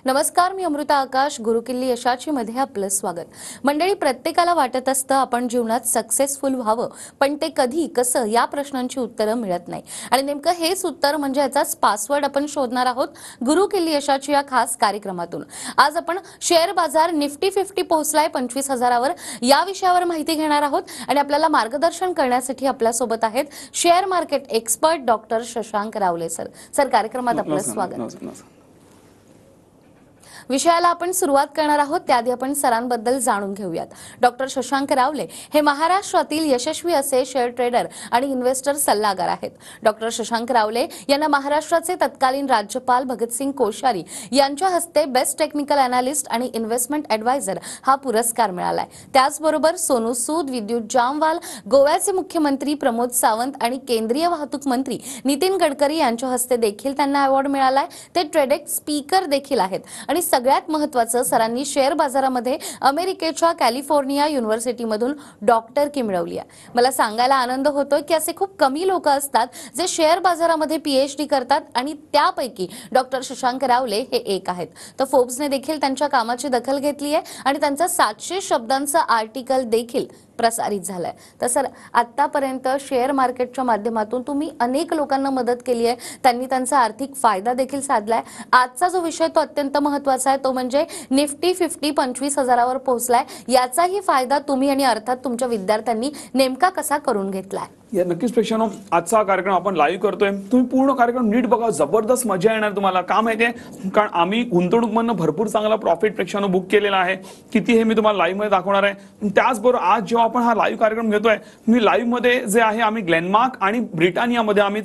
नमस्कार, मी अमृता आकाश. गुरुकिल्ली यशाची मध्ये आपलं स्वागत. मंडळी, प्रत्येकाला वाटत असतं आपण जीवनात सक्सेसफुल व्हावं, पण ते कधी कसं या प्रश्नांची उत्तरं मिळत नाही. आणि नेमकं हेच उत्तर म्हणजे याचाच पासवर्ड आपण शोधणार आहोत गुरुकिल्ली यशाची या खास कार्यक्रमातून. आज आपण शेअर बाजार निफ्टी 50 पोहोचलाय 25,000वर या विषयावर माहिती घेणार आहोत आणि आपल्याला मार्गदर्शन करण्यासाठी आपल्यासोबत आहेत share market expert doctor Shashank रावले सर. सर, कार्यक्रमात आपलं स्वागत. विषयाला आपण सुरुवात करणार आहोत त्याआधी आपण सरांबद्दल जाणून घेऊयात. डॉक्टर शशांक रावले हे महाराष्ट्रातील यशस्वी असे शेअर ट्रेडर आणि इन्व्हेस्टर सल्लागार आहेत. डॉक्टर शशांक रावले यांना महाराष्ट्राचे तत्कालीन राज्यपाल भगतसिंग कोश्यारी यांच्या हस्ते बेस्ट टेक्निकल अॅनालिस्ट आणि इन्व्हेस्टमेंट ॲडवायझर हा पुरस्कार मिळालाय. त्याचबरोबर सोनू सूद, विद्युत जामवाल, गोव्याचे मुख्यमंत्री प्रमोद सावंत आणि केंद्रीय वाहतूक मंत्री नितीन गडकरी यांच्या हस्ते देखील त्यांना अवॉर्ड मिळालाय. ते ट्रेडेक्स स्पीकर देखील आहेत आणि सगळ्यात महत्त्वाचं, सरांनी शेअर बाजारामध्ये अमेरिकेच्या कॅलिफोर्निया युनिव्हर्सिटीमधून डॉक्टरकी मिळवली आहे. मला सांगायला आनंद होतोय की असे खूप कमी लोक असतात जे शेअर बाजारामध्ये PhD करतात आणि त्यापैकी डॉक्टर शशांक रावले हे एक आहेत. तर फोर्ब्सने देखील त्यांच्या कामाची दखल घेतली आहे आणि त्यांचा 700 शब्दांचं आर्टिकल देखील प्रसारित झालाय. तर सर, आतापर्यंत शेअर मार्केटच्या माध्यमातून तुम्ही अनेक लोकांना मदत केली आहे, त्यांनी त्यांचा आर्थिक फायदा देखील साधलाय. आजचा जो विषय तो अत्यंत महत्त्वाचा आहे, तो म्हणजे निफ्टी 50 25,000वर पोहोचलाय. याचाही फायदा तुम्ही आणि अर्थात तुमच्या विद्यार्थ्यांनी नेमका कसा करून घेतलाय? या नक्कीच प्रेक्षकांनो, आजचा कार्यक्रम आपण लाईव्ह करतोय. तुम्ही पूर्ण कार्यक्रम नीट बघा, जबरदस्त मजा येणार तुम्हाला. का माहितीये, कारण आम्ही गुंतवणूकमधनं भरपूर चांगला प्रॉफिट प्रेक्षकांनो बुक केलेला आहे. किती हे मी तुम्हाला लाईव्ह मध्ये दाखवणार आहे. त्याचबरोबर आज जेव्हा आपण हा लाईव्ह कार्यक्रम घेतोय, मी लाईव्ह मध्ये जे आहे आम्ही ग्लेनमार्क आणि ब्रिटानियामध्ये आम्ही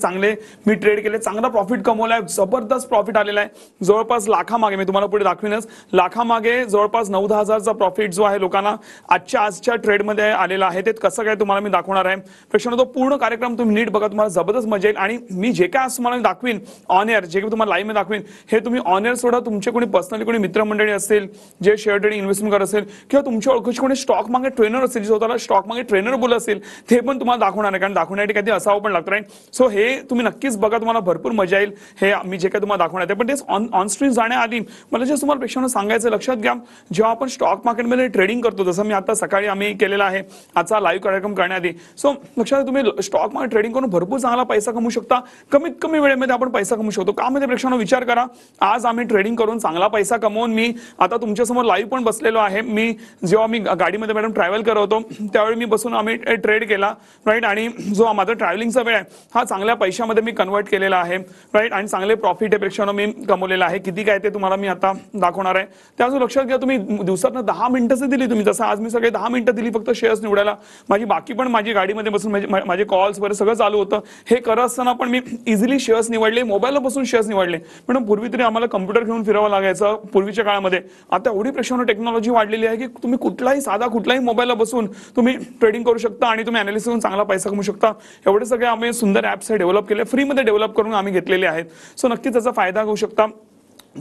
मी ट्रेड केले, चांगला प्रॉफिट कमवलाय, जबरदस्त प्रॉफिट आलेला आहे. जवळपास लाखामागे, मी तुम्हाला पुढे दाखवीनच, लाखामागे जवळपास 9-10 हजारचा प्रॉफिट जो आहे लोकांना आजच्या ट्रेडमध्ये आलेला आहे. ते कसं काय तुम्हाला मी दाखवणार आहे. प्रेक्षकांनो, पूर्ण कार्यक्रम तुम्ही नीट बघा, तुम्हाला जबरदस्त मजा येईल. आणि मी जे काय तुम्हाला दाखवीन ऑन एअर, जे काही तुम्हाला लाईव्ह मध्ये दाखवीन, हे तुम्ही ऑन एअर सोडा तुमचे कोणी पर्सनली कोणी मित्रमंडळी असेल जे शेअर ट्रेडिंग इन्व्हेस्टमेंट करत असेल, किंवा तुमच्या ओळखीचे कोणी स्टॉक मार्केट ट्रेनर असेल, जे स्वतःला स्टॉक मार्केट ट्रेनर बोलत असेल, ते पण तुम्हाला दाखवणार आहे. कारण दाखवण्यासाठी काहीतरी असावं पण लागतं. सो हे तुम्ही नक्कीच बघा, तुम्हाला भरपूर मजा येईल. हे मी जे काय तुम्हाला दाखवणार आहे, पण तेच ऑन स्क्रीन जाण्याआधी मला जे तुम्हाला प्रेक्षकांना सांगायचं, लक्षात घ्या, जेव्हा आपण स्टॉक मार्केटमध्ये ट्रेडिंग करतो, जसं मी आता सकाळी आम्ही केलेला आहे आजचा लाईव्ह कार्यक्रम करण्याआधी, सो लक्षात, तुम्ही स्टॉक मार्केट ट्रेडिंग करून भरपूर चांगला पैसा कमवू शकता. कमीत कमी वेळेमध्ये आपण पैसा कमवू शकतो. का मध्ये प्रेक्षकांनो विचार करा, आज आम्ही ट्रेडिंग करून चांगला पैसा कमवून मी आता तुमच्यासमोर लाईव्ह पण बसलेलो आहे. मी जेव्हा मी गाडीमध्ये मॅडम ट्रॅव्हल करत होतो त्यावेळी मी बसून आम्ही ट्रेड केला, राईट. आणि जो माझा ट्रॅव्हलिंगचा वेळ आहे हा चांगल्या पैशामध्ये मी कन्वर्ट केलेला आहे, राईट. आणि चांगले प्रॉफिट हे प्रेक्षकांनो मी कमवलेलं आहे. किती काय ते तुम्हाला मी आता दाखवणार आहे. त्याचं लक्षात घ्या, तुम्ही दिवसातनं 10 मिनिटं दिली, तुम्ही जसं आज मी सगळे 10 मिनिटं दिली फक्त शेअर्स निवडायला. बाकी पण माझी गाडीमध्ये बसून माझे कॉल्स वगैरे सगळं चालू होतं. हे करत असताना पण मी इझिली शेअर्स निवडले, मोबाईलला बसून शेअर्स निवडले. पण पूर्वी तरी आम्हाला कम्प्युटर घेऊन फिरावं लागायचं पूर्वीच्या काळामध्ये. आता एवढी प्रेक्षकांनो टेक्नॉलॉजी वाढलेली आहे की तुम्ही कुठलाही मोबाईलला बसून तुम्ही ट्रेडिंग करू शकता आणि तुम्ही अनालिसिस करून चांगला पैसा कमवू शकता. एवढे सगळे आम्ही सुंदर ॲप्स डेव्हलप केले, फ्रीमध्ये डेव्हलप करून आम्ही घेतलेले आहेत. सो नक्कीच त्याचा फायदा घेऊ शकता.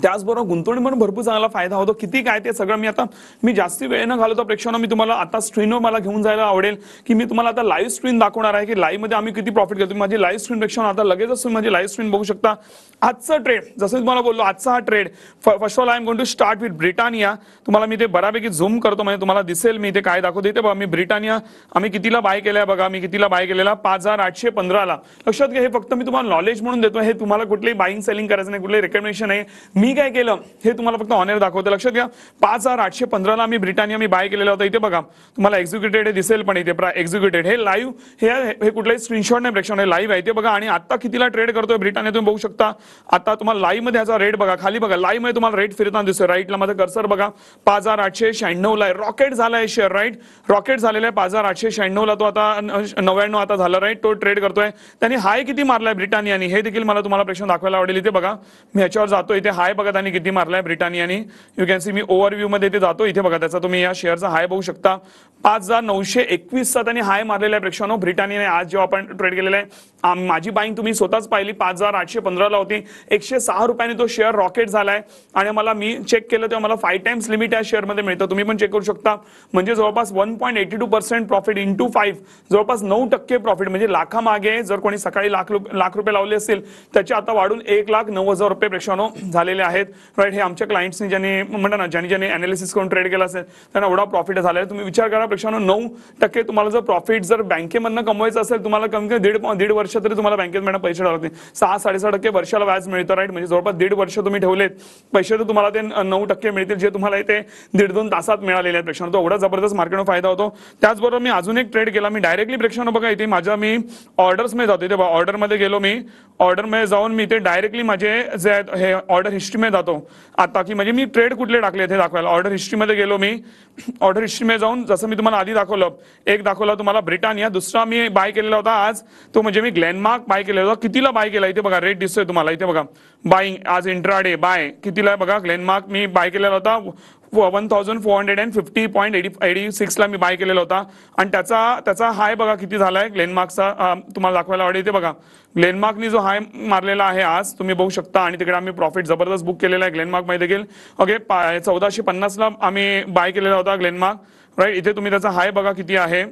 त्याचबरोबर गुंतवणूक भरपूर चांगला फायदा होतो. किती काय ते सगळं मी जास्ती वेळ न घालवता प्रेक्षकांना मी तुम्हाला आता स्क्रीनवर मला घेऊन जायला आवडेल की मी तुम्हाला आता लाईव्ह स्क्रीन दाखवणार आहे की लाईव्ह मध्ये आम्ही किती प्रॉफिट घेतो. माझी लाईव्ह स्क्रीन प्रेक्षकांना आता लगेचच तुम्ही माझी लाईव्ह स्क्रीन बघू शकता. आजचा ट्रेड, जसं तुम्हाला बोललो, आजचा हा trade, first all I am going to start with Britannia. तुम्हाला मी ते बऱ्यापैकी झूम करतो, म्हणजे तुम्हाला दिसेल मी ते काय दाखवतो. इथे बघा, मी ब्रिटानिया आम्ही कितीला बाय केलाय बघा. मी कितीला बाय केलेला, 5,815ला. लक्षात घ्या, हे फक्त मी तुम्हाला नॉलेज म्हणून देतो. हे तुम्हाला कुठलेही बाईंग सेलिंग करायचं नाही, कुठलेही रेकमेंडेशन आहे. मी काय केलं हे तुम्हाला फक्त ऑन एअर दाखवतो. लक्षात घ्या, 5,815ला मी ब्रिटानिया मी बाय केलेला होता. इथे बघा तुम्हाला एक्झिक्युटेड हे दिसेल, पण इथे एक्झिक्युटेड हे लाईव्ह, हे कुठलाही स्क्रीनशॉट नाही प्रेक्षकांनो, हे लाईव्ह आहे. ते बघा. आणि आता कितीला ट्रेड करतोय ब्रिटानिया तुम्ही बघू शकता. आता तुम्हाला लाईव्ह मध्ये याचा रेट बघा, खाली बघा, लाईव्ह मध्ये तुम्हाला रेट फिरताना दिसतोय. राईटला माझं कर्सर बघा, 5,896ला आहे. रॉकेट झालाय शेअर, राईट. रॉकेट झालेला आहे 5,896ला. तो आता 99 आता झाला, राईट. तो ट्रेड करतोय. त्यांनी हाय किती मारलाय ब्रिटानियानी हे देखील मला तुम्हाला प्रेक्षकांना दाखवायला आवडेल. इथे बघा, मी ह्याच्यावर जातो. इथे हाय बघा त्यांनी किती मारलाय ब्रिटानियानी. यू कॅन सी, मी ओव्हरव्ह्यू मध्ये इथे जातो. इथे बघा त्याचा तुम्ही या शेअरचा हाय बघू शकता. 5,921चा त्यांनी हाय मारलेला आहे प्रेक्षकांनो ब्रिटानियाने आज जेव्हा आपण ट्रेड केलेला आहे. माझी बाईंग तुम्ही स्वतःच पाहिली 5,815 ला होती, 106 रुपयांनी तो शेअर रॉकेट झालाय आणि मी चेक केलं तेव्हा मला 5 टाइम्स लिमिट या शेअर मध्ये मिळतं. तुम्ही पण चेक करू शकता. म्हणजे जवळपास 1.82% प्रॉफिट इंटू 5, जवळपास 9% प्रॉफिट. म्हणजे लाखामागे जर कोणी सकाळी लाख रुपये लावले असतील त्याचे आता वाढून 1,09,000 रुपये प्रेक्षानो झालेले आहेत. राईट, हे आमच्या क्लायंट्सनी ज्यांनी म्हणतात ना ज्यांनी अनालिसिस करून ट्रेड केला असेल त्यांना एवढा प्रॉफिट झालाय. तुम्ही विचार करा प्रेक्षानो, 9% तुम्हाला जर प्रॉफिट जर बँकेमधनं कमवायचं असेल तुम्हाला कमी कमी दीड वर्ष तरी तुम्हाला बँकेत मॅडम पैसे ठरवते. 6-6.5% वर्षाला व्याज मिळतं. राईट, म्हणजे जवळपास 1.5 वर्ष तुम्ही ठेवलेत पैसे तर तुम्हाला ते 9% मिळतील, जे तुम्हाला इथे 1.5-2 तासात मिळालेले आहेत प्रेक्षानो. तो एवढा जबरदस्त मार्केटवर फायदा होतो. त्याचबरोबर मी अजून एक ट्रेड केला. मी डायरेक्टली प्रेक्षानो बघा इथे मी ऑर्डर्स मध्ये जातो. इथे ऑर्डर मध्ये गेलो, मी ऑर्डर मध्ये जाऊन मी इथे डायरेक्टली माझे जे हे ऑर्डर हिस्ट्री मध्ये जातो आता, की म्हणजे मी ट्रेड कुठले टाकले ते दाखवायला. ऑर्डर हिस्ट्री मध्ये गेलो, मी ऑर्डर हिस्ट्री मध्ये जाऊन जसं मी तुम्हाला आधी दाखवलं, एक दाखवला तुम्हाला ब्रिटानिया, दुसरा मी बाय केलेला होता आज तो म्हणजे मी ग्लेनमार्क बाय केलेला होता. कितीला बाय केला इथे बघा, रेट दिसतोय तुम्हाला इथे बघा, बाईंग आज इंट्राडे बाय कितीला आहे बघा. ग्लेनमार्क मी बाय केलेला होता 1450.86 ला मी बाय केलेला होता आणि त्याचा हाय बघा किती झालाय ग्लेनमार्कचा, तुम्हाला दाखवायला आवडेल. इथे बघा ग्लेनमार्कनी जो हाय मारलेला आहे आज तुम्ही बघू शकता आणि तिकडे आम्ही प्रॉफिट जबरदस्त बुक केलेला आहे ग्लेनमार्क मध्ये देखील. ओके, 1450 ला आम्ही बाय केलेला होता ग्लेनमार्क. राईट, इथे तुम्ही त्याचा हाय बघा किती आहे,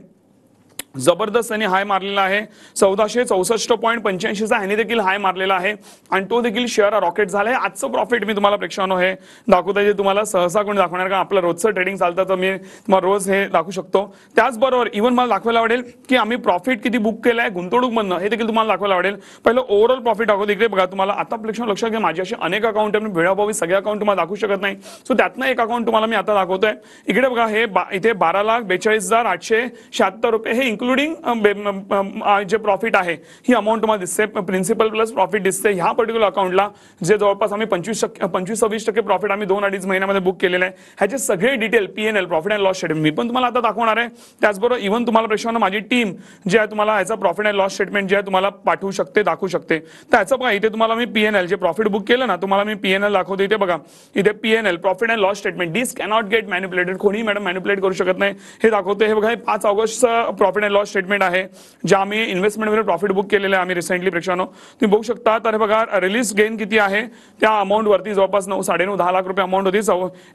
जबरदस्त आणि हाय मारलेला आहे 1464.85 चा ह्याने देखील हाय मारलेला आहे आणि तो देखील शेअर रॉकेट झालाय. आजचं प्रॉफिट मी तुम्हाला प्रेक्षानो हे दाखवता येते. तुम्हाला सहसा कोणी दाखवणार का, आपलं रोजचं ट्रेडिंग चालतं तर मी तुम्हाला रोज हे दाखवू शकतो. त्याचबरोबर इव्हन मला दाखवायला आवडेल की आम्ही प्रॉफिट किती बुक केलंय गुंतवणूक मधनं, हे देखील तुम्हाला दाखवायला आवडेल. पहिलं ओव्हरऑल प्रॉफिट दाखवतो. इकडे बघा तुम्हाला आता प्रेक्षानो लक्षात घ्या, माझी अशी अनेक अकाउंट आहे, वेळाभावी सगळे अकाउंट तुम्हाला दाखवू शकत नाही. सो त्यातनं एक अकाउंट तुम्हाला मी आता दाखवतोय. इकडे बघा हे इथे 12,42,876 रुपये, हे इन्क्लुडिंग जे प्रॉफिट आहे ही अमाऊंट तुम्हाला दिसते, प्रिन्सिपल प्लस प्रॉफिट दिसते. ह्या पर्टिक्युलर अकाउंटला जे जवळपास आम्ही 25-26% प्रॉफिट आम्ही 2-2.5 महिन्यामध्ये बुक केलेलं आहे. ह्याचे सगळे detail PNL profit and loss statement मी पण तुम्हाला आता दाखवणार आहे. त्याचबरोबर इव्हन तुम्हाला प्रेक्षांनो माझी टीम जे आहे तुम्हाला ह्याचा प्रॉफिट अँड लॉस स्टेटमेंट जे आहे तुम्हाला पाठवू शकते, दाखवू शकते. तर ह्याचं बघा इथे तुम्हाला मी PNL जे प्रॉफिट बुक केलं ना तुम्हाला मी PNL दाखवतो. इथे बघा इथे PNL profit and loss statement, this cannot get manipulated, कोणी मॅडम मॅनिपुलेट करू शकत नाही हे दाखवते. हे बघा हे 5 ऑगस्टचं प्रॉफिट अँड लॉस स्टेटमेंट आहे जे आम्ही इन्व्हेस्टमेंटमध्ये प्रॉफिट बुक केलेलं आहे आम्ही रिसेंटली प्रेक्षांनो. तुम्ही बघू शकता. तर हे बघा रिलीज गेन किती आहे त्या अमाऊंट वरती, जवळपास 9-9.5 लाख रुपये अमाऊंट होती.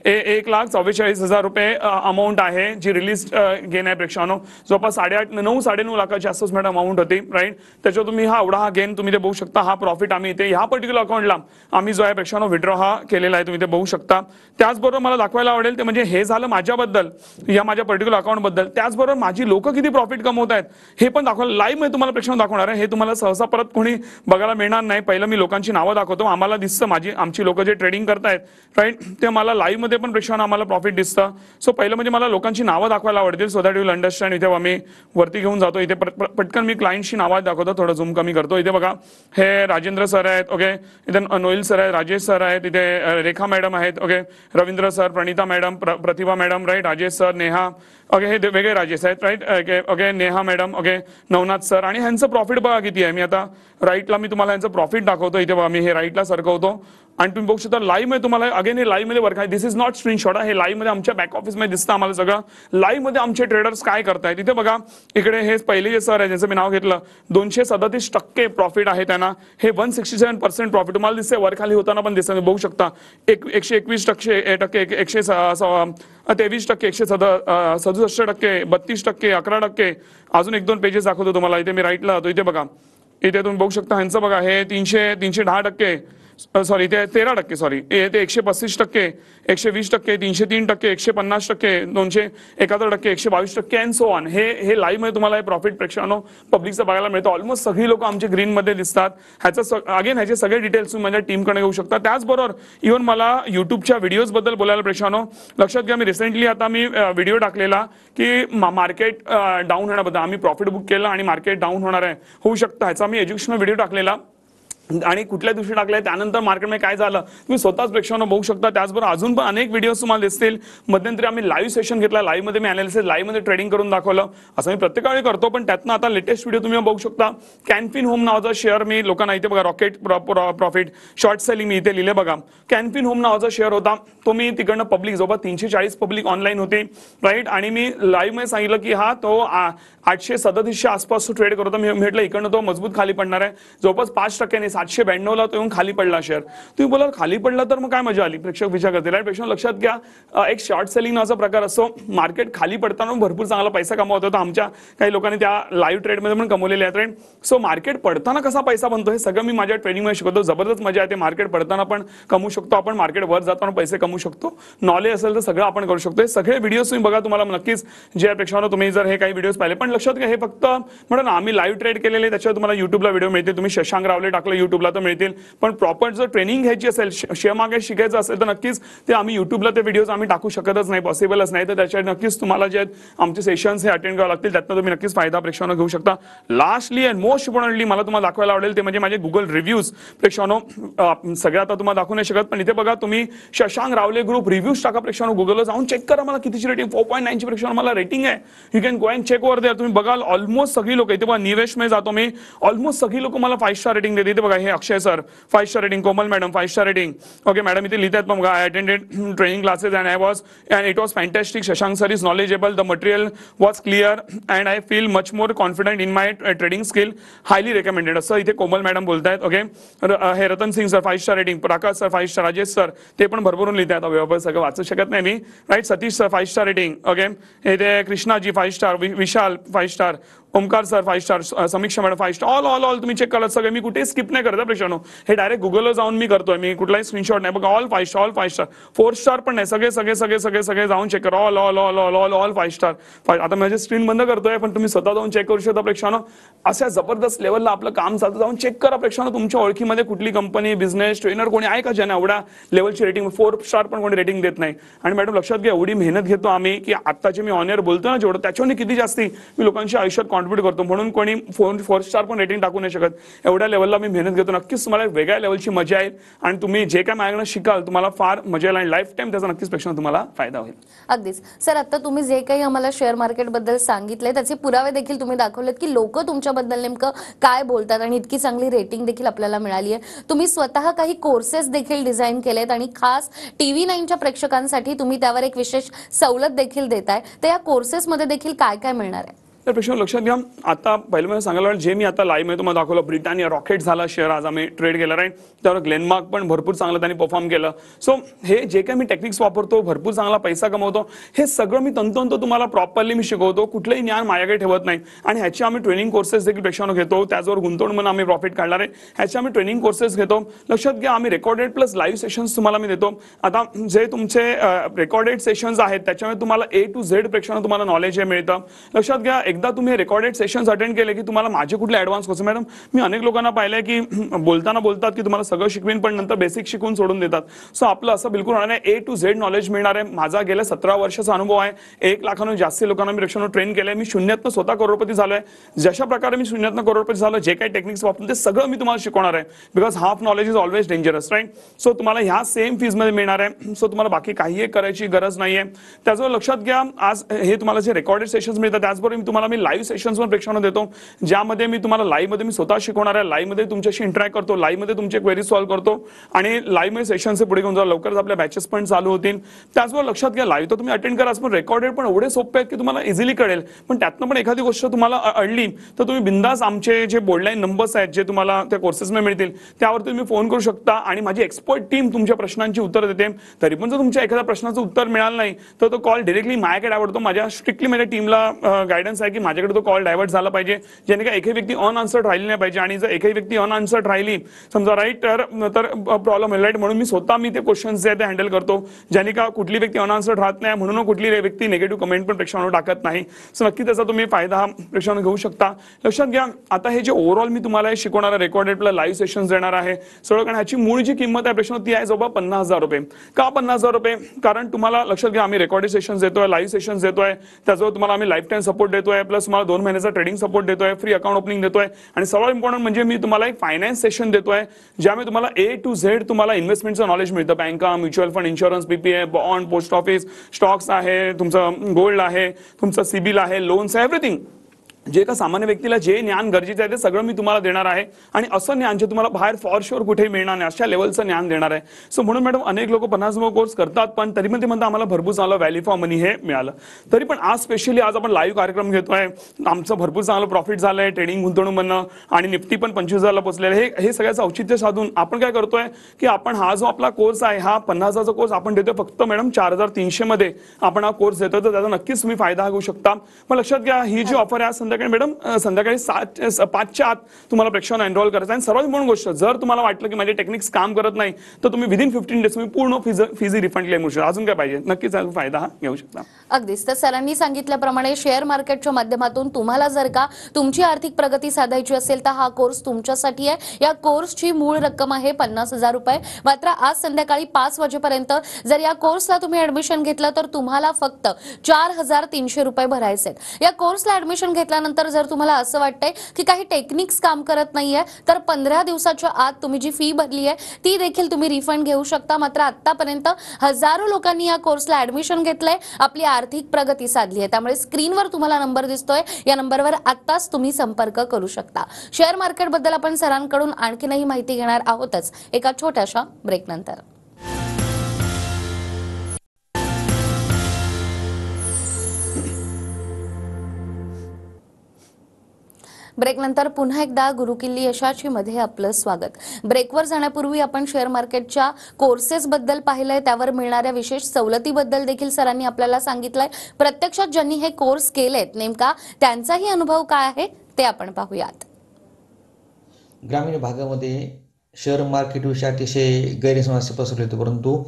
1,44,000 रुपये अमाऊंट आहे जी रिलीज गेन आहे प्रेक्षांनो. जवळपास 9-9.5 लाखाची असंच मॅडम अमाऊंट होती. राईट, त्याच्यावर तुम्ही हा गेन तुम्ही ते बघू शकता. हा प्रॉफिट आम्ही इथे ह्या पर्टिक्युलर अकाउंटला आम्ही जो आहे प्रेक्षांनो विड्रॉ हा केलेला आहे, तुम्ही ते बघू शकता. त्याचबरोबर मला दाखवायला आवडेल ते म्हणजे हे झालं माझ्याबद्दल, या माझ्या पर्टिक्युलर अकाउंट बद्दल. त्याचबरोबर माझी लोक किती प्रॉफिट कमवत आहेत हे पण दाखवायला लाईव्ह मध्ये तुम्हाला प्रेक्षांनो दाखवणार आहे. हे तुम्हाला सहसा परत कोणी बघायला मिळणार नाही. पहिलं मी लोकांची नावं दाखवतो, आम्हाला दिसतं आमची लोक जे ट्रेडिंग करतायत राईट ते मला लाईव्ह मध्ये पण प्रेक्षांनो आम्हाला प्रॉफिट दिसतं. सो पहिलं म्हणजे मला लोकांची नावं दाखवायला आवडतील so that you will understand. इथे आम्ही वरती घेऊन जातो. इथे पटकन मी क्लायंटची नावं दाखवतो, थोडं झूम कमी करतो. इथे बघा हे राजेंद्र सर आहेत, ओके, इथे नोईल सर आहेत, राजेश सर आहेत, इथे रेखा मॅडम आहेत, okay, Ravindra sir, Pranita madam, Pratibha madam, right, Rajesh sir, Neha, okay, हे वेगळे राजेश आहेत, right, okay, Neha madam, okay, Navnath sir. आणि ह्यांचं प्रॉफिट बघा किती आहे. मी आता राईटला मी तुम्हाला ह्यांचं प्रॉफिट दाखवतो. इथे बघा मी हे राईटला सरकवतो आणि तुम्ही बघू शकता लाईव्ह मध्ये तुम्हाला अगेन हे लाईव्ह मध्ये वर्क आहे. दिस इज नॉट स्क्रीनशॉट, हे लाईव्ह मध्ये आमच्या बॅक ऑफिस मध्ये दिसतं आम्हाला सगळं. लाईव्ह मध्ये आमचे ट्रेडर्स काय करतायत. इथे बघा इकडे हे पहिले जे सर आहे ज्याचं मी नाव घेतलं 237% प्रॉफिट आहे त्यांना. हे 167% प्रॉफिट तुम्हाला दिसतंय, वर खाली होताना पण दिसतं, बघू शकता. 121%, 123%, 167%, 32%, 11%. अजून 1-2 पेजेस दाखवतो तुम्हाला. इथे मी राईटला जातो. इथे बघा इथे तुम्ही बघू शकता ह्यांचं बघा हे 310%, सॉरी ते 13%, सॉरी ते 135%, 120%, 303%, 150%, 271%, 122% अँड सो ऑन. हे लाईव्ह मध्ये तुम्हाला हे प्रॉफिट प्रेक्षांनो पब्लिकचं बघायला मिळतं. ऑलमोस्ट सगळी लोक आमचे ग्रीन मध्ये दिसतात. ह्याचे सगळे डिटेल्स तुम्ही माझ्या टीमकडे घेऊ शकता. त्याचबरोबर इव्हन मला युट्यूबच्या व्हिडिओज बद्दल बोलायला प्रेक्षांनो लक्षात घ्या. मी रिसेंटली आता मी व्हिडिओ टाकलेला की मार्केट डाऊन होण्याबद्दल. आम्ही प्रॉफिट बुक केलं आणि मार्केट डाऊन होणार आहे, होऊ शकतं, ह्याचा मी एज्युकेशनल व्हिडिओ टाकलेला. आणि कुठल्या दिवशी टाकलंय त्यानंतर मार्केटमध्ये काय झालं तुम्ही स्वतःच प्रेक्षकांना बघू शकता. त्याचबरोबर अजून पण अनेक व्हिडिओज तुम्हाला दिसतील. मध्यंतरी आम्ही लाईव्ह सेशन घेतला, लाईव्ह मध्ये मी अनालिसिस लाईव्ह मध्ये ट्रेडिंग करून दाखवलं. असं मी प्रत्येक वेळी करतो, पण त्यातनं आता लेटेस्ट व्हिडिओ तुम्ही बघू शकता. कॅनफिन होम नावाचा शेअर मी लोकांना इथे बघा, rocket profit short selling me इथे लिहिले बघा. कॅनफिन होम नावाचा शेअर होता, तो मी तिकडनं पब्लिक जवळपास 340 पब्लिक ऑनलाईन होती राईट. आणि मी लाईव्ह मध्ये सांगितलं की हा तो 837 आसपास ट्रेड करतो. मी म्हटलं इकडनं तो मजबूत खाली पडणार आहे. जवळपास 5% 792ला तो येऊन खाली पडला शेअर. तुम्ही बोला खाली पडला तर मग काय मजा आली, प्रेक्षक विचार करतील. प्रेक्षक लक्षात घ्या, एक शॉर्ट सेलिंग नावाचा प्रकार असतो. मार्केट खाली पडताना भरपूर चांगला पैसा कमावत होता. आमच्या काही लोकांनी त्या लाईव्ह ट्रेडमध्ये पण कमवलेले आहेत राईट. सो मार्केट पडताना कसा पैसा बनतो हे सगळं मी माझ्या ट्रेनिंगमध्ये शिकवतो. जबरदस्त मजा येते. मार्केट पडताना पण कमवू शकतो आपण, मार्केट वर जाताना पैसे कमवू शकतो. नॉलेज असेल तर सगळं आपण करू शकतो. हे सगळे व्हिडिओ तुम्ही बघा, तुम्हाला नक्कीच जे प्रेक्षकांना तुम्ही जर हे काही व्हिडिओ पाहिले. पण लक्षात घ्या, हे फक्त म्हणून आम्ही लाईव्ह ट्रेड केलेले, त्याच्यावर तुम्हाला युट्यूबला व्हिडिओ मिळतील. तुम्ही शशांक रावले टाकलं युट्यूबला तर मिळतील. पण प्रॉपर जर ट्रेनिंग घ्यायची असेल, शेअर मार्केट शिकायचं असेल तर नक्कीच ते आम्ही युट्यूबला ते व्हिडिओज आम्ही टाकू शकतच नाही, पॉसिबलच नाही. तर त्याच्यात नक्कीच तुम्हाला जे आमचे सेशन्स हे अटेंड करावे लागतील. त्यातनं तुम्ही नक्कीच फायदा प्रेक्षकांना घेऊ शकता. लास्टली अँड मोस्ट इम्पॉर्टंटली मला तुम्हाला दाखवायला आवडेल ते म्हणजे माझे गुगल रिव्ह्यूज. प्रेक्षकांनो सगळ्या आता तुम्हाला दाखवू नाही शकत, पण इथे बघा तुम्ही शशांक रावले ग्रुप रिव्ह्यूज टाका. प्रेक्षकांनो गुगलला जाऊन चेक करा मला कितीची रेटिंग, 4.9 ची प्रेक्षकांनो मला रेटिंग आहे. You can go and check over there. तुम्ही बघाल ऑलमोस्ट सगळी लोक इथे बघा, निवेश मध्ये जातो मी, ऑलमोस्ट सगळी लोक मला 5 स्टार रेटिंग देते. इथे बघा, हे Akshay sir 5 star rating, Komal madam 5 star rating. Okay madam इथे लिहितात पण बघा, I attended training classes and it was fantastic. Shashank sir is knowledgeable, the material was clear and I feel much more confident in my trading skill, highly recommended. असं इथे Komal madam बोलतायत. Okay हे Ratan Singh sir 5 star rating, Prakash sir 5 star, Rajesh sir ते पण भरभरून लिहितात. व्यवहार सगळं वाचू शकत नाही मी right. Satish sir 5 star rating. Okay हे ते Krishnaji 5 star, Vishal 5 star, Omkar sir 5 star, Samiksha madam 5 star. All तुम्ही चेक करा सगळे. मी कुठे स्किप नाही करत प्रेक्षकांनो, हे डायरेक्ट गुगलला जाऊन मी करतोय. मी कुठलाही स्क्रीनशॉट नाही बघा. ऑल 5 स्टार, 5 स्टार, 4 स्टार पण नाही, सगळे जाऊन चेक करा. All 5 star. आता माझी स्क्रीन बंद करतोय, पण तुम्ही स्वतः जाऊन चेक करू शकता प्रेक्षकांनो. अशा जबरदस्त लेवलला आपलं काम चालतं. जाऊन चेक करा प्रेक्षकांनो, तुमच्या ओळखीमध्ये कुठली कंपनी, बिझनेस, ट्रेनर कोणी आहे का ज्याने एवढ्या लेवलची रेटिंग 4 स्टार पण कोणी रेटिंग देत नाही. आणि मॅडम लक्षात घ्या, एवढी मेहनत घेतो आम्ही की आत्ताचे मी ऑन एअर बोलतो ना जेवढं, त्याच्याने किती जास्ती मी लोकांच्या आयुष्यात कॉन्ट्रीब्यूट करतो. म्हणून कोणी 4 स्टार पण रेटिंग टाकू नाही शकत. एवढ्या लेवलला मी मेहनत घेतो. नक्कीच तुम्हाला वेगळ्या लेवलची मजा येईल आणि तुम्ही जे काय माझ्याकडे शिकाल तुम्हाला फार मजा येईल आणि लाईफ टाइम त्याचा नक्कीच प्रेक्षकांना तुम्हाला फायदा होईल. अगदीच सर, आता तुम्ही जे काही आम्हाला शेअर मार्केट बद्दल सांगितले त्याचे पुरावे देखील तुम्ही दाखवलेत की लोक तुमच्याबद्दल नेमकं काय बोलतात आणि इतकी चांगली रेटिंग देखील आपल्याला मिळाली आहे. तुम्ही स्वतः काही कोर्सेस देखील डिझाईन केलेत आणि खास TV9च्या प्रेक्षकांसाठी तुम्ही त्यावर एक विशेष सवलत देखील देताय. तर या कोर्सेसमध्ये देखील काय काय मिळणार आहे? तर प्रेक्षक लक्षात घ्या, आता पहिलं मला सांगायला जे मी आता लाईव्ह मध्ये तुम्हाला दाखवलं, ब्रिटानिया रॉकेट झाला शेअर आज आम्ही ट्रेड केला राईट. त्यावर ग्लेनमार्क पण भरपूर चांगलं त्यांनी परफॉर्म केलं. सो हे जे काही मी टेक्निक्स वापरतो, भरपूर चांगला पैसा कमवतो, हे सगळं मी तंतोतंत तुम्हाला प्रॉपरली मी शिकवतो. कुठलंही ज्ञान माझ्याकडे ठेवत नाही. आणि ह्याची आम्ही ट्रेनिंग कोर्सेस देखील प्रेक्षकांना घेतो. त्याचवर गुंतवणूक म्हणून आम्ही प्रॉफिट काढणार आहे. ह्याची आम्ही ट्रेनिंग कोर्सेस घेतो. लक्षात घ्या, आम्ही रेकॉर्डेड प्लस लाईव्ह सेशन्स तुम्हाला मी देतो. आता जे तुमचे रेकॉर्डेड सेशन्स आहेत त्याच्यामध्ये तुम्हाला A to Z प्रेक्षकांना तुम्हाला नॉलेज हे मिळतं. लक्षात घ्या, एकदा तुम्ही रेकॉर्डेड सेशन्स अटेंड केले की तुम्हाला माझे कुठले ऍडव्हान्स कोर्स. मॅडम मी अनेक लोकांना पाहिलंय की बोलतात की तुम्हाला सगळं शिकवीन पण नंतर बेसिक शिकून सोडून देतात. सो आपलं असं बिलकुल होणार नाही. A to Z नॉलेज मिळणार आहे. माझा गेल्या 17 वर्षाचा अनुभव आहे. 1 लाखांहून जास्त लोकांना मी प्रेक्षकांना ट्रेन केलंय. मी शून्यातनं स्वतः करोडपती झालोय. जशा प्रकारे मी शून्यातनं करोडपती झालो, जे काही टेक्निक्स वापरून ते सगळं मी तुम्हाला शिकवणार आहे. Because half knowledge is always dangerous right. So तुम्हाला ह्या सेम फीज मध्ये मिळणार आहे. सो तुम्हाला बाकी काही करायची गरज नाहीये. त्याचबरोबर लक्षात घ्या, आज हे तुम्हाला जे रेकॉर्डेड सेशन्स मिळतात त्याचबरोबर तुम्हाला मी लाईव्ह सेशन्स पण प्रेक्षकांना देतो, ज्यामध्ये मी तुम्हाला लाईव्ह मध्ये मी स्वतः शिकवणार आहे. लाईव्ह मध्ये तुमच्याशी इंटरॅक्ट करतो, लाईव्ह मध्ये तुमचे क्वेरी सॉल्व्ह करतो आणि लाईव्ह मध्ये सेशन्स पुढे घेऊन जाऊ. लवकरच आपल्या बॅचेस पण चालू होतील. त्याचबरोबर लक्षात घ्या, लाईव्ह तर तुम्ही अटेंड करा, पण रेकॉर्डेड पण एवढे सोपे आहेत की तुम्हाला इझिली कळेल. पण त्यातनं पण एखादी गोष्ट तुम्हाला अडली तर तुम्ही बिंदास आमचे जे बोर्डलाईन नंबर्स आहेत जे तुम्हाला त्या कोर्सेसमध्ये मिळतील त्यावर तुम्ही फोन करू शकता आणि माझी एक्सपर्ट टीम तुमच्या प्रश्नांची उत्तर देते. तरी पण जर तुमच्या एखाद्या प्रश्नाचं उत्तर मिळालं नाही तर तो कॉल डायरेक्टली माझ्याकडे आवडतो. माझ्या स्ट्रिक्टली माझ्या टीमला गायडन्स आहे की माझ्याकडे तो कॉल डायव्हर्ट झाला पाहिजे, ज्याने का एकही व्यक्ती अनआन्सर्ड राहिली नाही पाहिजे. आणि जर एकही व्यक्ती अनआन्सर्ड राहिली समजा राईट तर प्रॉब्लेम होईल राईट. म्हणून मी स्वतः मी ते क्वेश्चन्स जे ते हँडल करतो, ज्याने का कुठली व्यक्ती अनआन्सर्ड राहत नाही. म्हणून कुठली व्यक्ती निगेटिव्ह कमेंट पण प्रेक्षकांवर टाकत नाही. सो नक्की त्याचा तुम्ही फायदा प्रेक्षकांना घेऊ शकता. लक्षात घ्या, आता हे जे ओव्हरऑल मी तुम्हाला शिकवणार आहे रेकॉर्डेड प्लस लाईव्ह सेशन्स देणार आहे सगळं, कारण ह्याची मूळ जी किंमत आहे प्रेक्षकांना ती आहे जवळ 50,000 रुपये. का 50,000 रुपये? कारण तुम्हाला लक्षात घ्या, आम्ही रेकॉर्डेड सेशन्स देतोय, लाईव्ह सेशन्स देतोय, त्याचबरोबर तुम्हाला आम्ही लाईफ टाइम सपोर्ट देतोय. देतोय, प्लस तुम्हाला 2 महिन्याचा ट्रेडिंग सपोर्ट देतोय, फ्री अकाउंट ओपनिंग देतोय आणि सर्वात इम्पॉर्टंट म्हणजे मी तुम्हाला एक फायनान्स सेशन देतोय ज्यामध्ये तुम्हाला A to Z तुम्हाला इन्व्हेस्टमेंटचं नॉलेज मिळतं. बँका, mutual fund, insurance, PPA, bond, post office, stocks आहे, तुमचं गोल्ड आहे, तुमचं सिबिल आहे, लोन्स आहे, एव्हरीथिंग. जे का सामान्य व्यक्तीला जे ज्ञान गरजेचं आहे ते सगळं मी तुम्हाला देणार आहे आणि असं ज्ञान जे तुम्हाला बाहेर फॉर शुअर कुठेही मिळणार नाही अशा लेवलचं ज्ञान देणार आहे. सो म्हणून मॅडम अनेक लोक 50 कोर्स करतात पण तरी पण ते म्हणतात आम्हाला भरपूर चांगलं व्हॅल्यू फॉर मनी हे मिळालं. तरी पण आज स्पेशली आज आपण लाईव्ह कार्यक्रम घेतोय, आमचं भरपूर चांगलं प्रॉफिट झालंय ट्रेडिंग गुंतवणूकमधनं आणि निफ्टी पण 25,000ला पोहोचलेलं आहे. हे सगळ्याचं औचित्य साधून आपण काय करतोय की आपण हा जो आपला कोर्स आहे हा 50,000चा कोर्स आपण देतोय फक्त मॅडम 4,300 मध्ये आपण हा कोर्स देतोय. तर त्याचा नक्कीच तुम्ही फायदा घेऊ शकता. पण लक्षात घ्या ही जी ऑफर आहे आज संध्याकाळी मॅडम संध्याकाळी 5च्या आत तुम्हाला प्रेक्षकांना एनरोल करायचं आहे. सर्वात मोठी गोष्ट जर तुम्हाला वाटलं की माझे टेक्निक्स काम करत नाही तर तुम्ही विदिन 15 डेज तुम्ही पूर्ण फीज रिफंड क्लेम करू शकता. अजून काय पाहिजे, नक्कीच फायदा हा घेऊ शकता. अगदीच. तर सरांनी सांगितल्याप्रमाणे शेअर मार्केटच्या माध्यमातून तुम्हाला जर का तुमची आर्थिक प्रगती साधायची असेल तर हा कोर्स तुमच्यासाठी आहे. या कोर्सची मूळ रक्कम आहे 50,000 रुपये. मात्र आज संध्याकाळी 5 वाजेपर्यंत जर या कोर्सला तुम्ही ऍडमिशन घेतलं तर तुम्हाला फक्त 4,300 रुपये भरायचे आहेत. या कोर्सला ऍडमिशन घेतल्यानंतर जर तुम्हाला असं वाटतंय की काही टेक्निक्स काम करत नाहीये तर 15 दिवसाच्या आत तुम्ही जी फी भरली आहे ती देखील तुम्ही रिफंड घेऊ शकता. मात्र आतापर्यंत हजारो लोकांनी या कोर्सला ऍडमिशन घेतलंय, आपली आर्थिक प्रगती साधली आहे. त्यामुळे स्क्रीनवर तुम्हाला नंबर दिसतोय, या नंबरवर आत्ताच तुम्ही संपर्क करू शकता. शेअर मार्केटबद्दल आपण सरांकडून आणखीनही माहिती घेणार आहोतच एका छोट्याशा ब्रेकनंतर. ब्रेकनंतर पुन्हा एकदा गुरुकिल्ली यशाची मध्ये आपलं स्वागत. ब्रेकवर जाण्यापूर्वी आपण शेअर मार्केटच्या कोर्सेस बद्दल पाहिलंय, त्यावर मिळणाऱ्या विशेष सवलतीबद्दल देखील सरांनी आपल्याला सांगितलंय. प्रत्यक्षात ज्यांनी हे कोर्स केलेत नेमका त्यांचाही अनुभव काय आहे ते आपण पाहूयात. ग्रामीण भागामध्ये शेअर मार्केटविषयी अतिशय गैरसमज पसरले होते, परंतु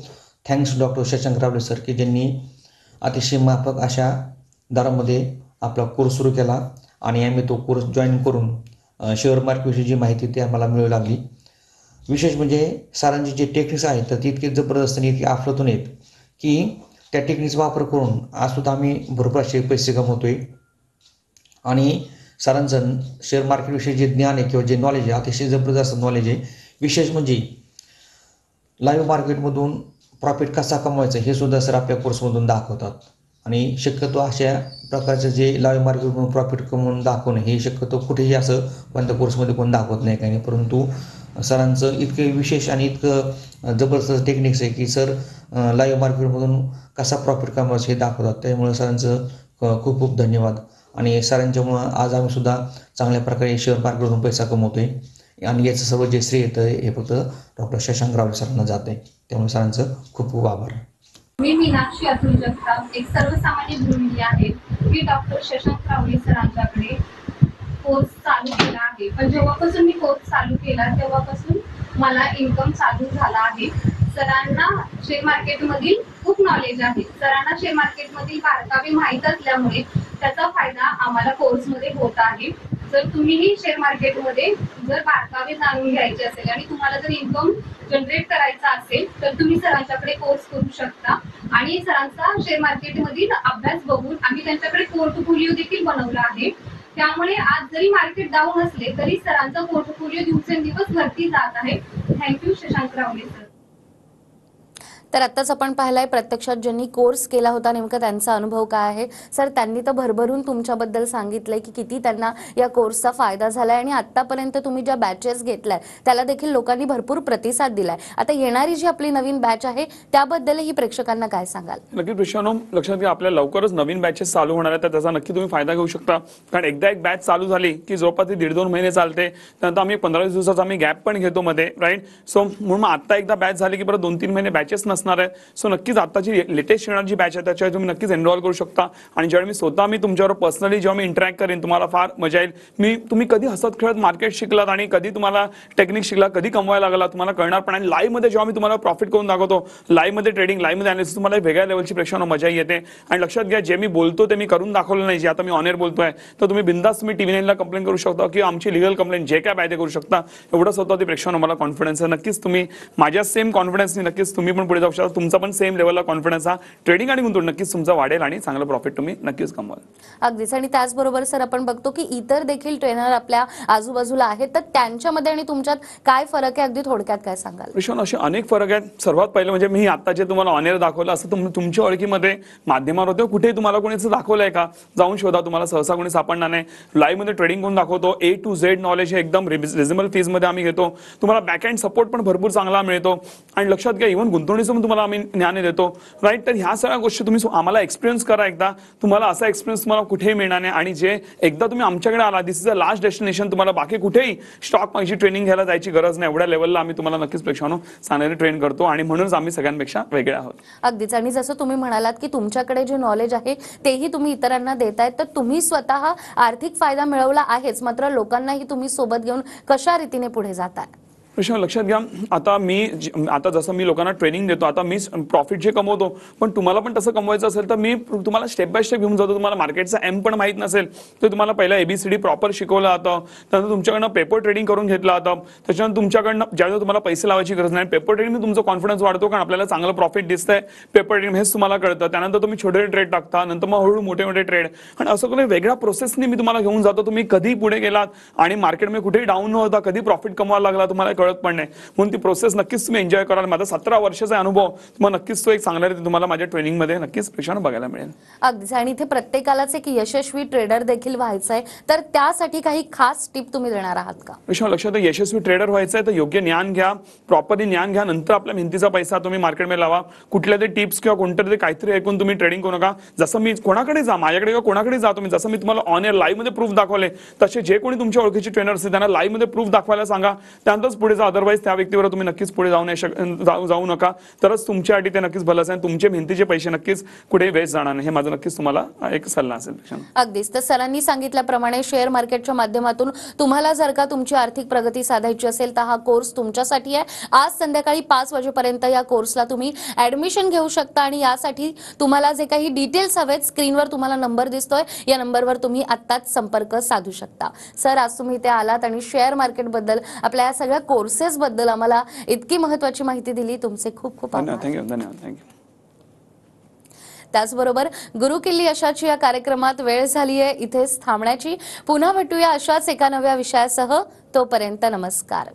थँक्स डॉक्टर शशांक रावले सर की ज्यांनी अतिशय माफक अशा दरामध्ये आपला कोर्स सुरू केला आणि आम्ही तो कोर्स जॉईन करून शेअर मार्केटविषयी जी माहिती ती आम्हाला मिळू लागली. विशेष म्हणजे सरांचे जे टेक्निक्स आहेत तर ती इतके जबरदस्त आणि इतके अफलातून आहेत की त्या टेक्निक्स वापर करून आजसुद्धा आम्ही भरपूर असे पैसे कमवतोय. आणि सरांचं शेअर मार्केटविषयी जे ज्ञान आहे किंवा जे नॉलेज आहे अतिशय जबरदस्त नॉलेज आहे. विशेष म्हणजे लाईव्ह मार्केटमधून प्रॉफिट कसा कमवायचा हे सुद्धा सर आपल्या कोर्समधून दाखवतात. आणि शक्यतो अशा प्रकारचं जे लाईव्ह मार्केटमधून प्रॉफिट कमवून दाखवणं हे शक्यतो कुठेही असं कोणत्या कोर्समध्ये कोण दाखवत नाही काही नाही. परंतु सरांचं इतकं विशेष आणि इतकं जबरदस्त टेक्निक्स आहे की सर लाईव्ह मार्केटमधून कसा प्रॉफिट कमवायचं हे दाखवतात. त्यामुळे सरांचं खूप खूप धन्यवाद. आणि सरांच्यामुळं आज आम्ही सुद्धा चांगल्या प्रकारे शेअर मार्केटमधून पैसा कमवतोय आणि याचं सर्व जे श्रेय येतं हे फक्त डॉक्टर शशांक रावले सरांना जात आहे. त्यामुळे सरांचं खूप खूप आभार. मी मीनाक्षी अतुल जगताप एक सर्वसामान्य गृहिणी आहे. मी डॉक्टर शशांक रावले सरांच्याकडे कोर्स चालू केला आहे. पण जेव्हापासून मी कोर्स चालू केला तेव्हापासून मला इन्कम चालू झाला आहे. सरांना शेअर मार्केटमधील खूप नॉलेज आहे. सरांना शेअर मार्केटमधील बारकावे माहीत असल्यामुळे त्याचा फायदा आम्हाला कोर्समध्ये होत आहे. जर तुम्हीही शेअर मार्केटमध्ये जर बारकावे जाणून घ्यायचे असेल आणि तुम्हाला जर इन्कम जनरेट करायचा असेल तर तुम्ही सरांच्याकडे कोर्स करू शकता. आणि सरांचा शेअर मार्केटमधील अभ्यास बघून आम्ही त्यांच्याकडे पोर्टफोलिओ देखील बनवला आहे. त्यामुळे आज जरी मार्केट डाऊन असले तरी सरांचा पोर्टफोलिओ दिवसेंदिवस वरती जात आहे. थँक्यू शशांक रावले सर. तर आत्ताच आपण पाहिलंय प्रत्यक्षात ज्यांनी कोर्स केला होता नेमका त्यांचा अनुभव काय आहे. सर त्यांनी तर भरभरून तुमच्याबद्दल सांगितलंय की किती त्यांना या कोर्सचा फायदा झालाय आणि आतापर्यंत तुम्ही ज्या बॅचेस घेतलाय त्याला देखील लोकांनी भरपूर प्रतिसाद दिलाय. आता येणारी जी आपली नवीन बॅच आहे त्याबद्दलही प्रेक्षकांना काय सांगाल? नक्की प्रेक्षकांनो लक्षात घ्या आपल्या लवकरच नवीन बॅचेस चालू होणार आहेत तर त्याचा नक्की तुम्ही फायदा घेऊ शकता. कारण एकदा एक बॅच चालू झाली की जवळपास ती 1.5-2 महिने चालते. त्यानंतर आम्ही 15 दिवसाचा आम्ही गॅप पण घेतो मध्ये, राईट. सो म्हणून आता एकदा बॅच झाली की परत 2-3 महिने बॅचेस नसणार आहे. सो नक्कीच आताची लेटेस्ट येणारी जी बॅच आहे त्याच्यावर तुम्ही नक्कीच एनरोल करू शकता. आणि जेव्हा मी स्वतः तुमच्यावर पर्सनली जेव्हा मी इंटरॅक्ट करेन तुम्हाला फार मजा येईल. तुम्ही कधी हसत खेळत मार्केट शिकलात आणि कधी तुम्हाला टेक्निक शिकला, कधी कमवायला लागला तुम्हाला कळणार पण. आणि लाईव्ह मध्ये जेव्हा मी तुम्हाला प्रॉफिट करून दाखवतो, लाईव्ह मध्ये ट्रेडिंग, लाईव्ह मध्ये अनालिसिस, तुम्हाला वेगळ्या लेवलची प्रेक्षकांना मजा येते. आणि लक्षात घ्या जे मी बोलतो ते मी करून दाखवलं नाही. जे आता मी ऑन एअर बोलतोय तर तुम्ही बिंदास तुम्ही TV9ला कंप्लेंट करू शकता की आमची लिगल कंप्लेंट जे काय पाहिजे करू शकता. एवढं स्वतः ते प्रेक्षकांना मला कॉन्फिडन्स आहे. नक्कीच तुम्ही माझ्या सेम कॉन्फिडन्सनी नक्कीच तुम्ही पण पुढे जाऊ लक्षात तुमचा पण सेम लेवलला कॉन्फिडन्स हा ट्रेडिंग आणि गुंतवणूक नक्कीच तुमचा वाढेल आणि चांगलं प्रॉफिट तुम्ही नक्कीच कमवाल. अगदीच. आणि त्याचबरोबर सर आपण बघतो की इतर देखील ट्रेनर आपल्या आजूबाजूला आहेत, तर त्यांच्यामध्ये आणि तुमच्यात काय फरक आहे, अगदी थोडक्यात काय सांगाल? विशाल, असे अनेक फरक आहेत. सर्वात पहिलं म्हणजे मी आता जे तुम्हाला ऑन एअर दाखवलं असं तुमच्या ओळखीमध्ये माध्यमावर होते कुठे तुम्हाला कोणी दाखवलंय का? जाऊन शोधा, तुम्हाला सहसा कोणी सापडणार नाही. लाईव्ह मध्ये ट्रेडिंग करून दाखवतो. A to Z नॉलेज हे एकदम रिझनेबल फीज मध्ये आम्ही घेतो. तुम्हाला बॅक एंड सपोर्ट पण भरपूर चांगला मिळतो आणि लक्षात घ्या इव्हन गुंतवणुकीचं पण तुम्हाला आम्ही ज्ञान देतो, राईट. तर ह्या सगळ्या गोष्टी तुम्ही आम्हाला एक्सपिरियन्स करा एकदा. तुम्हाला असा एक्सपिरियन्स तुम्हाला कुठेही मिळणार नाही आणि जे एकदा तुम्ही आमच्याकडे आला, दिस इज अ लास्ट डेस्टिनेशन. तुम्हाला बाकी कुठेही स्टॉक मार्केटची ट्रेनिंग घ्यायला जायची गरज नाही. एवढ्या लेवलला आम्ही तुम्हाला नक्कीच प्रेक्षानो चांगले ट्रेन करतो आणि म्हणूनच आम्ही सगळ्यांपेक्षा वेगळे आहोत. अगदीच. आणि जसं तुम्ही म्हणालात की तुमच्याकडे जे नॉलेज आहे तेही तुम्ही इतरांना देतायत, तर तुम्ही स्वतः आर्थिक फायदा मिळवला आहेच, मात्र लोकांनाही तुम्ही सोबत घेऊन कशा रीतीने पुढे जाताय? प्रश्न लक्षात घ्या, आता जसं मी लोकांना ट्रेनिंग देतो, आता मी प्रॉफिट जे कमवतो, पण तुम्हाला पण तसं कमवायचं असेल तर मी तुम्हाला स्टेप बाय स्टेप घेऊन जातो. तुम्हाला मार्केटचा एम पण माहित नसेल तर तुम्हाला पहिला ABCD प्रॉपर शिकवलं जातं. त्यानंतर तुमच्याकडनं पेपर ट्रेडिंग करून घेतलं जातं. त्याच्यानंतर तुमच्याकडनं ज्यावेळेस तुम्हाला पैसे लावायची गरज नाही, पेपर ट्रेडिंग तुमचा कॉन्फिडन्स वाढतो कारण आपल्याला चांगलं प्रॉफिट दिसतंय पेपर ट्रेडिंग हेच तुम्हाला कळतं. त्यानंतर तुम्ही छोटे ट्रेड टाकता, नंतर मग हळूहळू मोठे मोठे ट्रेड, आणि असं काही वेगळ्या प्रोसेसनी मी तुम्हाला घेऊन जातो. तुम्ही कधी पुढे गेलात आणि मार्केटमध्ये कुठेही डाऊन न होता कधी प्रॉफिट कमवायला लागला तुम्हाला कळत पण नाही. म्हणून ती प्रोसेस नक्कीच तुम्ही एन्जॉय कराल. माझा 17 वर्षाचा अनुभव तुम्हाला नक्कीच तो एक चांगल्या रीती तुम्हाला माझ्या ट्रेनिंगमध्ये नक्कीच प्रेक्षाने बघायला मिळेल. अगदीच. आणि इथे प्रत्येकालाच एक यशस्वी ट्रेडर देखील व्हायचं आहे, तर त्यासाठी काही खास टिप तुम्ही देणार आहात का? लक्षात यशस्वी ट्रेडर व्हायचं आहे तर योग्य ज्ञान घ्या, प्रॉपरली ज्ञान घ्या, नंतर आपल्या मेहनतीचा पैसा तुम्ही मार्केटमध्ये लावा. कुठल्या ते टिप्स किंवा कोणतं ते काहीतरी ऐकून तुम्ही ट्रेडिंग करू नका. जसं मी कोणाकडे जा, माझ्याकडे किंवा कोणाकडे जा तुम्ही, जसं मी तुम्हाला ऑन एअर लाईव्ह मध्ये प्रूफ दाखवले, तसे जे कोणी तुमच्या ओळखीचे ट्रेनर असतील त्यांना लाईव्ह मध्ये प्रूफ दाखवायला सांगा. त्यानंतरच पुढे जा. अदरवाईज त्या व्यक्तीवर तुम्ही नक्कीच पुढे जाऊ नका. तरच तुमच्यासाठी ते नक्कीच भलं असेल. तुमचे मेहनतीचे पैसे नक्कीच कुठे वेस्ट जाणार नाही. हे माझं नक्कीच तुम्हाला एक सल्ला असेल. अगदीच. तर सरांनी सांगितल्याप्रमाणे शेअर मार्केटच्या माध्यमातून तुम्हाला जर का तुमची आर्थिक प्रगती साधायची असेल तर हा कोर्स तुमच्यासाठी आहे. आज संध्याकाळी 5 वाजेपर्यंत या कोर्सला तुम्ही ऍडमिशन घेऊ शकता आणि यासाठी तुम्हाला जे काही डिटेल्स हवेत स्क्रीनवर तुम्हाला नंबर दिसतोय, या नंबरवर तुम्ही आत्ताच संपर्क साधू शकता. सर, आज तुम्ही इथे आलात आणि शेअर मार्केट बद्दल, आपल्या या सगळ्या कोर्सेस बद्दल आम्हाला इतकी महत्त्वाची माहिती दिली. तुमचे खूप खूप आभार. धन्यवाद. त्याचबरोबर गुरु किल्ली यशाची या कार्यक्रमात वेळ झाली आहे इथेच थांबण्याची. पुन्हा भेटूया अशाच एका नव्या विषयासह. तोपर्यंत नमस्कार.